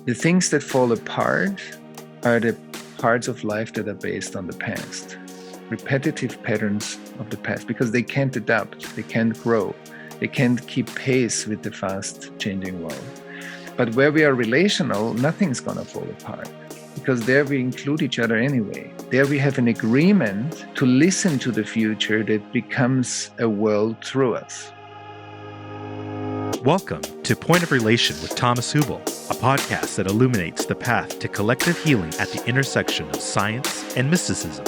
The things that fall apart are the parts of life that are based on the past, repetitive patterns of the past, because they can't adapt, they can't grow, they can't keep pace with the fast changing world. But where we are relational, nothing's gonna fall apart, because there we include each other anyway. There we have an agreement to listen to the future that becomes a world through us. Welcome to Point of Relation with Thomas Hübl, a podcast that illuminates the path to collective healing at the intersection of science and mysticism.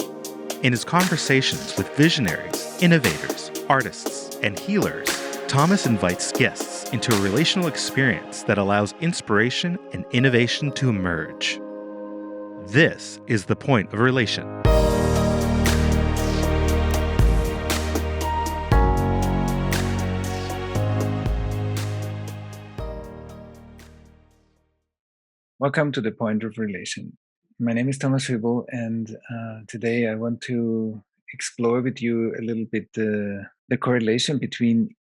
In his conversations with visionaries, innovators, artists, and healers, Thomas invites guests into a relational experience that allows inspiration and innovation to emerge. This is the Point of Relation. Welcome to the Point of Relation. My name is Thomas Hübl, and today I want to explore with you a little bit the correlation between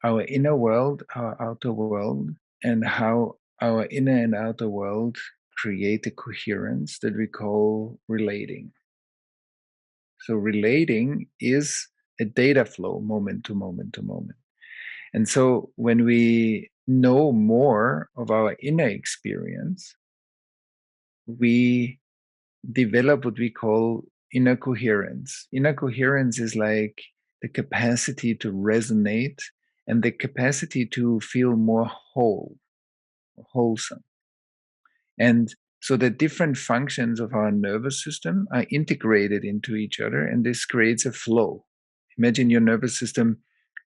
our inner world, our outer world, and how our inner and outer world create a coherence that we call relating. So relating is a data flow moment to moment to moment. And so when we know more of our inner experience, we develop what we call inner coherence. Inner coherence is like the capacity to resonate and the capacity to feel more wholesome. And so the different functions of our nervous system are integrated into each other, and this creates a flow. Imagine your nervous system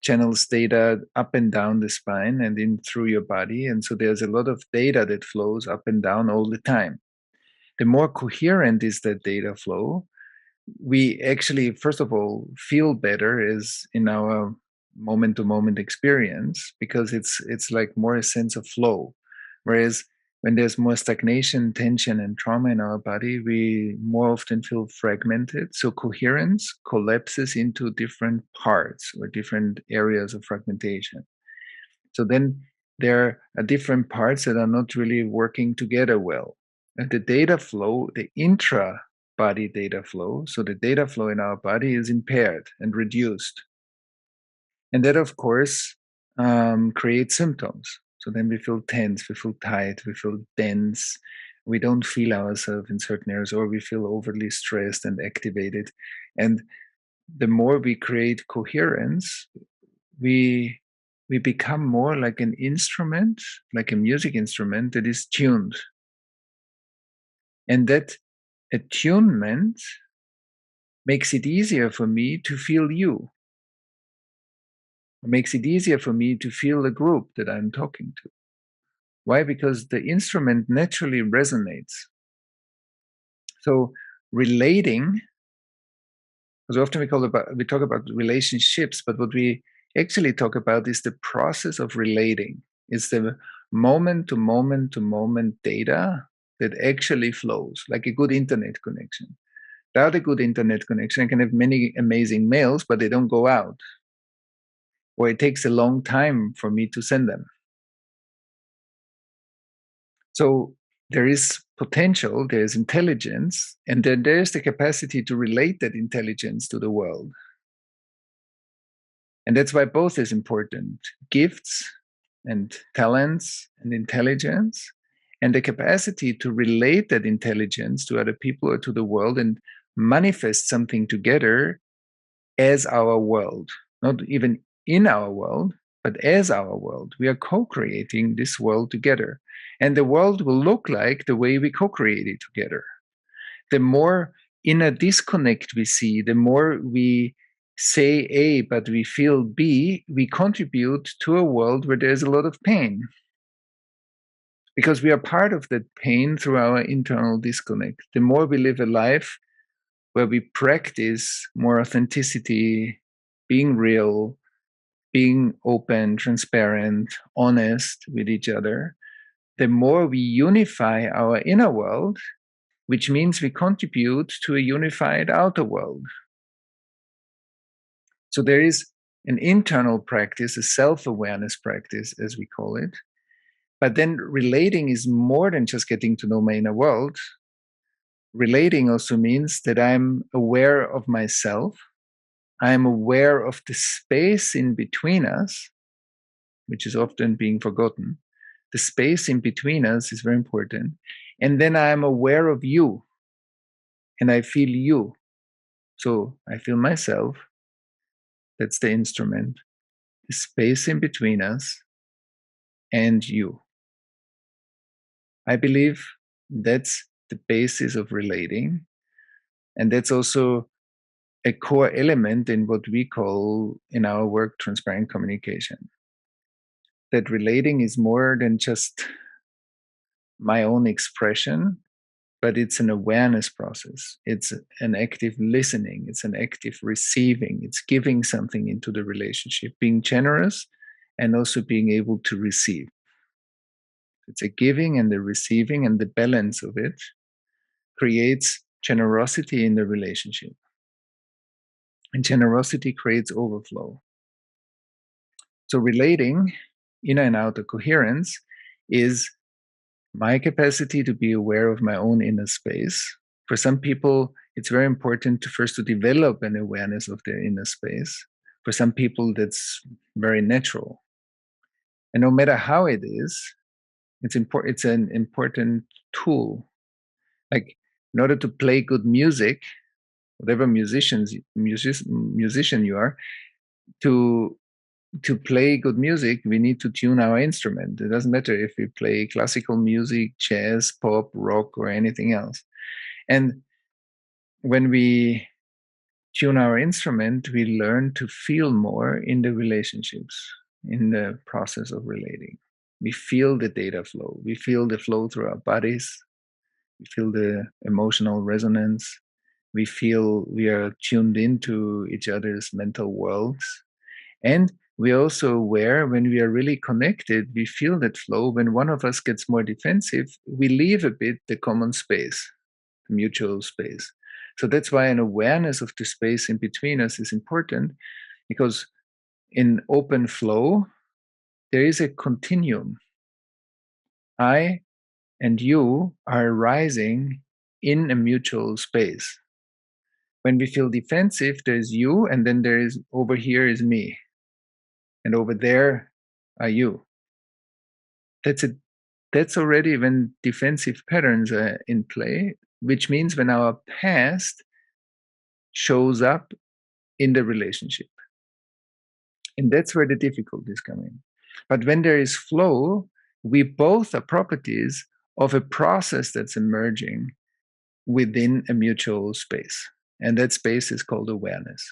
channels data up and down the spine and in through your body. And so there's a lot of data that flows up and down all the time. The more coherent is that data flow, we actually, first of all, feel better is in our moment to moment experience, because it's like more a sense of flow. Whereas when there's more stagnation, tension, and trauma in our body, we more often feel fragmented. So coherence collapses into different parts or different areas of fragmentation. So then there are different parts that are not really working together well. And the data flow, the intra body data flow, so the data flow in our body is impaired and reduced. And that, of course, creates symptoms. So then we feel tense, we feel tight, we feel dense, we don't feel ourselves in certain areas, or we feel overly stressed and activated. And the more we create coherence, we become more like an instrument, like a music instrument that is tuned. And that attunement makes it easier for me to feel you. It makes it easier for me to feel the group that I'm talking to. Why? Because the instrument naturally resonates. So relating, because often we talk about relationships, but what we actually talk about is the process of relating. It's the moment to moment to moment data that actually flows, like a good internet connection. Without a good internet connection, I can have many amazing mails, but they don't go out. Or it takes a long time for me to send them. So there is potential, there is intelligence, and then there's the capacity to relate that intelligence to the world. And that's why both is important: gifts and talents and intelligence, and the capacity to relate that intelligence to other people or to the world and manifest something together as our world, not even in our world, but as our world. We are co-creating this world together. And the world will look like the way we co-create it together. The more inner disconnect we see, the more we say A, but we feel B, we contribute to a world where there's a lot of pain. Because we are part of that pain through our internal disconnect. The more we live a life where we practice more authenticity, being real, being open, transparent, honest with each other, the more we unify our inner world, which means we contribute to a unified outer world. So there is an internal practice, a self-awareness practice, as we call it, But then relating is more than just getting to know my inner world. Relating also means that I'm aware of myself. I'm aware of the space in between us, which is often being forgotten. The space in between us is very important. And then I'm aware of you and I feel you. So I feel myself. That's the instrument. The space in between us and you. I believe that's the basis of relating. And that's also a core element in what we call in our work transparent communication. That relating is more than just my own expression, but it's an awareness process. It's an active listening, it's an active receiving, it's giving something into the relationship, being generous and also being able to receive. It's a giving and the receiving, and the balance of it creates generosity in the relationship. And generosity creates overflow. So relating, inner and outer coherence, is my capacity to be aware of my own inner space. For some people, it's very important to first to develop an awareness of their inner space. For some people, that's very natural. And no matter how it is, it's important. It's an important tool. Like in order to play good music, whatever musician you are, to play good music, we need to tune our instrument. It doesn't matter if we play classical music, jazz, pop, rock, or anything else. And when we tune our instrument, we learn to feel more in the relationships, in the process of relating. We feel the data flow. We feel the flow through our bodies. We feel the emotional resonance. We feel we are tuned into each other's mental worlds. And we're also aware when we are really connected, we feel that flow. When one of us gets more defensive, we leave a bit the common space, the mutual space. So that's why an awareness of the space in between us is important, because in open flow, there is a continuum. I and you are arising in a mutual space. When we feel defensive, there's you, and then there is over here is me, and over there are you. That's already when defensive patterns are in play, which means when our past shows up in the relationship. And that's where the difficulties come in. But when there is flow, we both are properties of a process that's emerging within a mutual space. And that space is called awareness.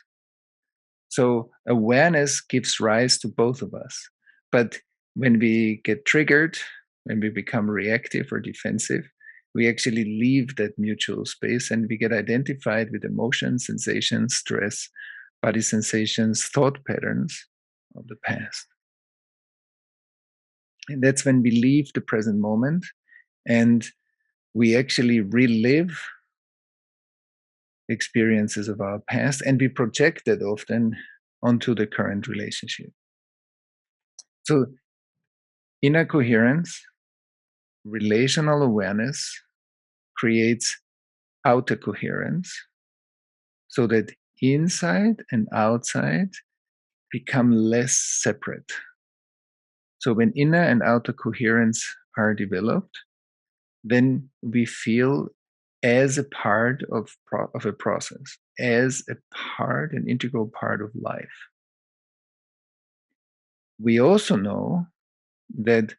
So awareness gives rise to both of us. But when we get triggered, when we become reactive or defensive, we actually leave that mutual space and we get identified with emotions, sensations, stress, body sensations, thought patterns of the past. And that's when we leave the present moment and we actually relive experiences of our past, and we project that often onto the current relationship. So, inner coherence, relational awareness creates outer coherence so that inside and outside become less separate. So, when inner and outer coherence are developed, then we feel as a part of a process, as a part, an integral part of life. We also know that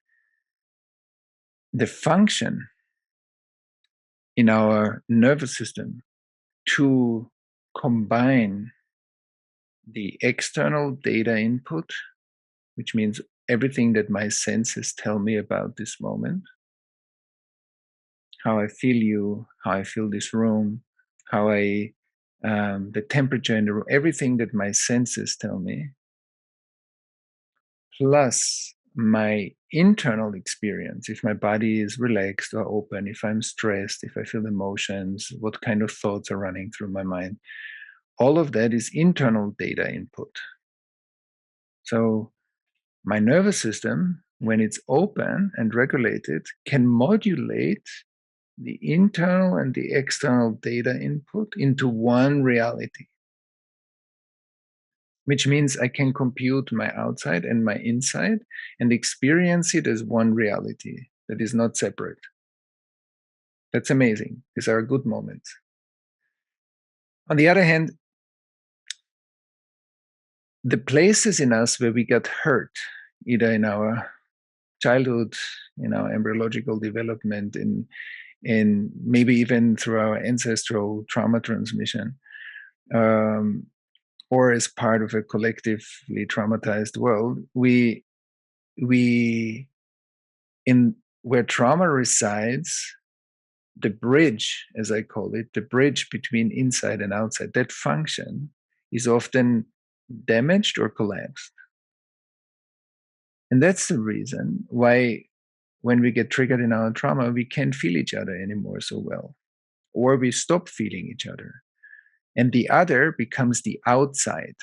the function in our nervous system to combine the external data input, which means everything that my senses tell me about this moment, how I feel you, how I feel this room, how the temperature in the room, everything that my senses tell me, plus my internal experience, if my body is relaxed or open, if I'm stressed, if I feel emotions, what kind of thoughts are running through my mind. All of that is internal data input. So my nervous system, when it's open and regulated, can modulate the internal and the external data input into one reality, which means I can compute my outside and my inside and experience it as one reality that is not separate. That's amazing. These are good moments. On the other hand, the places in us where we got hurt, either in our childhood, in our embryological development, in maybe even through our ancestral trauma transmission, or as part of a collectively traumatized world, we in where trauma resides, the bridge, as I call it, the bridge between inside and outside, that function is often damaged or collapsed. And that's the reason why when we get triggered in our trauma, we can't feel each other anymore so well, or we stop feeling each other. And the other becomes the outside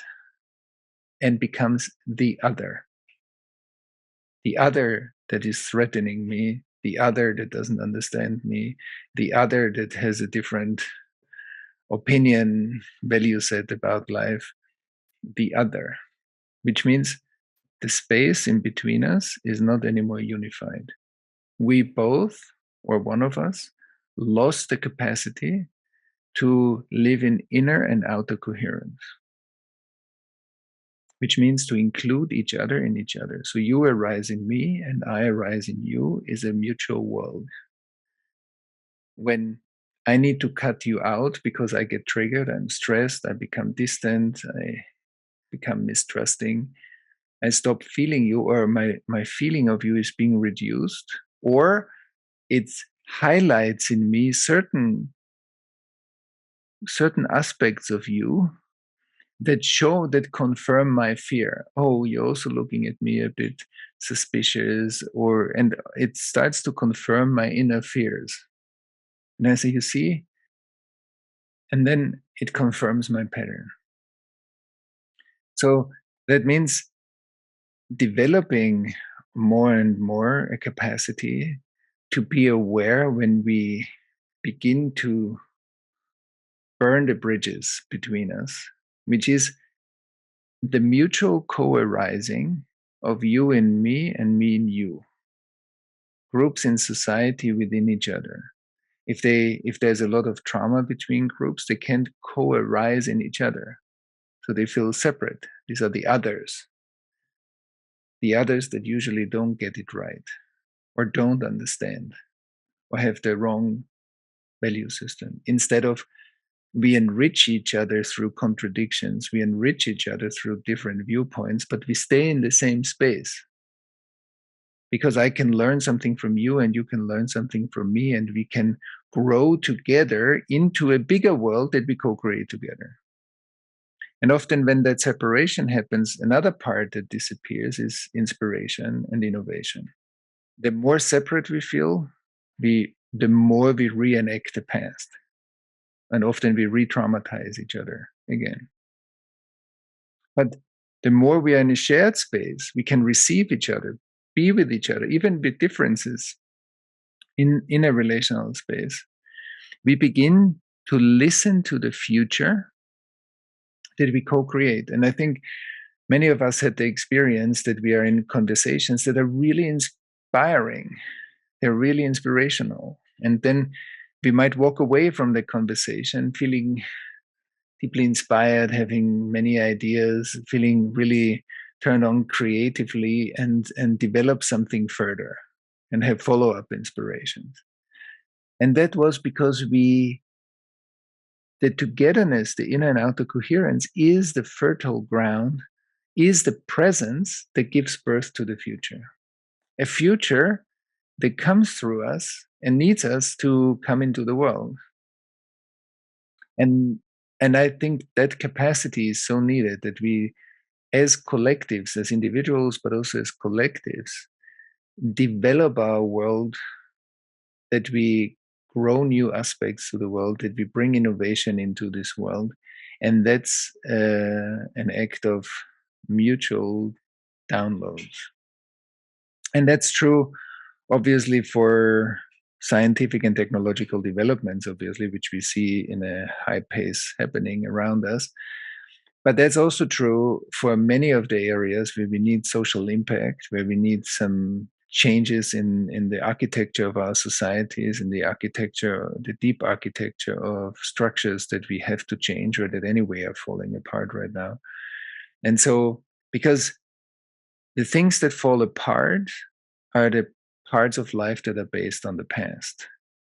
and becomes the other. The other that is threatening me, the other that doesn't understand me, the other that has a different opinion, value set about life, the other, which means the space in between us is not anymore unified. We both, or one of us, lost the capacity to live in inner and outer coherence, which means to include each other in each other. So you arise in me and I arise in you is a mutual world. When I need to cut you out because I get triggered, I'm stressed, I become distant, I become mistrusting, I stop feeling you, or my feeling of you is being reduced, or it highlights in me certain aspects of you that confirm my fear. Oh, you're also looking at me a bit suspicious, and it starts to confirm my inner fears. And I say, you see, and then it confirms my pattern. So that means developing more and more a capacity to be aware when we begin to burn the bridges between us, which is the mutual co-arising of you in me and me in you, groups in society within each other. If there's a lot of trauma between groups, they can't co-arise in each other, so they feel separate. These are the others that usually don't get it right, or don't understand, or have the wrong value system. Instead of, we enrich each other through contradictions, we enrich each other through different viewpoints, but we stay in the same space. Because I can learn something from you and you can learn something from me, and we can grow together into a bigger world that we co-create together. And often when that separation happens, another part that disappears is inspiration and innovation. The more separate we feel, the more we reenact the past. And often we re-traumatize each other again. But the more we are in a shared space, we can receive each other, be with each other, even with differences in a relational space. We begin to listen to the future that we co-create. And I think many of us had the experience that we are in conversations that are really inspiring. They're really inspirational. And then we might walk away from the conversation feeling deeply inspired, having many ideas, feeling really turned on creatively, and develop something further and have follow-up inspirations. And that was because the togetherness, the inner and outer coherence, is the fertile ground, is the presence that gives birth to the future. A future that comes through us and needs us to come into the world. And I think that capacity is so needed, that we, as collectives, as individuals, but also as collectives, develop our world, that we grow new aspects to the world, that we bring innovation into this world. And that's an act of mutual downloads. And that's true, obviously, for scientific and technological developments, obviously, which we see in a high pace happening around us. But that's also true for many of the areas where we need social impact, where we need some changes in the architecture of our societies, in the architecture, the deep architecture of structures that we have to change or that anyway are falling apart right now. And so, because the things that fall apart are the parts of life that are based on the past,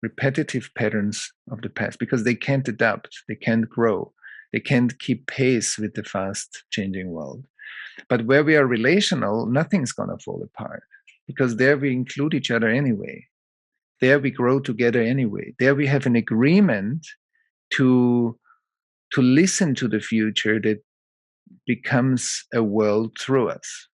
repetitive patterns of the past, because they can't adapt, they can't grow, they can't keep pace with the fast changing world. But where we are relational, nothing's going to fall apart because there we include each other anyway. There we grow together anyway. There we have an agreement to listen to the future that becomes a world through us.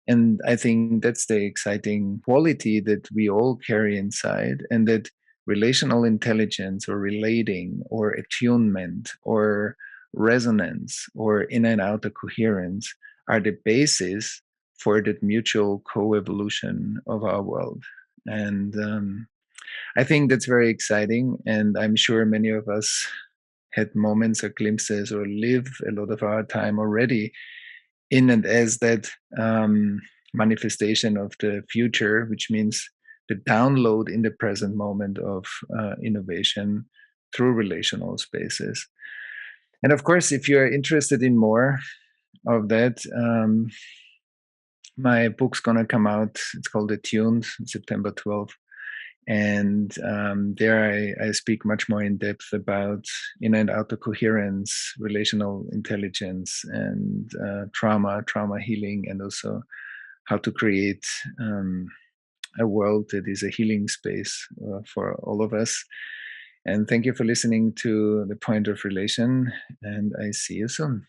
And I think that's the exciting quality that we all carry inside, and that relational intelligence or relating or attunement or resonance or inner and outer coherence are the basis for that mutual co-evolution of our world. And I think that's very exciting. And I'm sure many of us had moments or glimpses or live a lot of our time already in and as that manifestation of the future, which means the download in the present moment of innovation through relational spaces. And of course, if you're interested in more of that, my book's going to come out. It's called Attuned, September 12th. And there I speak much more in depth about inner and outer coherence, relational intelligence, and trauma healing, and also how to create a world that is a healing space for all of us. And thank you for listening to The Point of Relation, and I see you soon.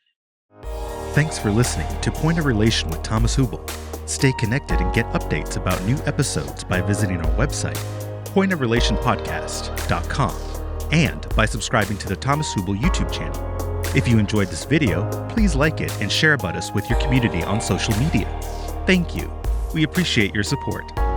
Thanks for listening to Point of Relation with Thomas Hübl. Stay connected and get updates about new episodes by visiting our website, pointofrelationpodcast.com, and by subscribing to the Thomas Hübl YouTube channel. If you enjoyed this video, please like it and share about us with your community on social media. Thank you. We appreciate your support.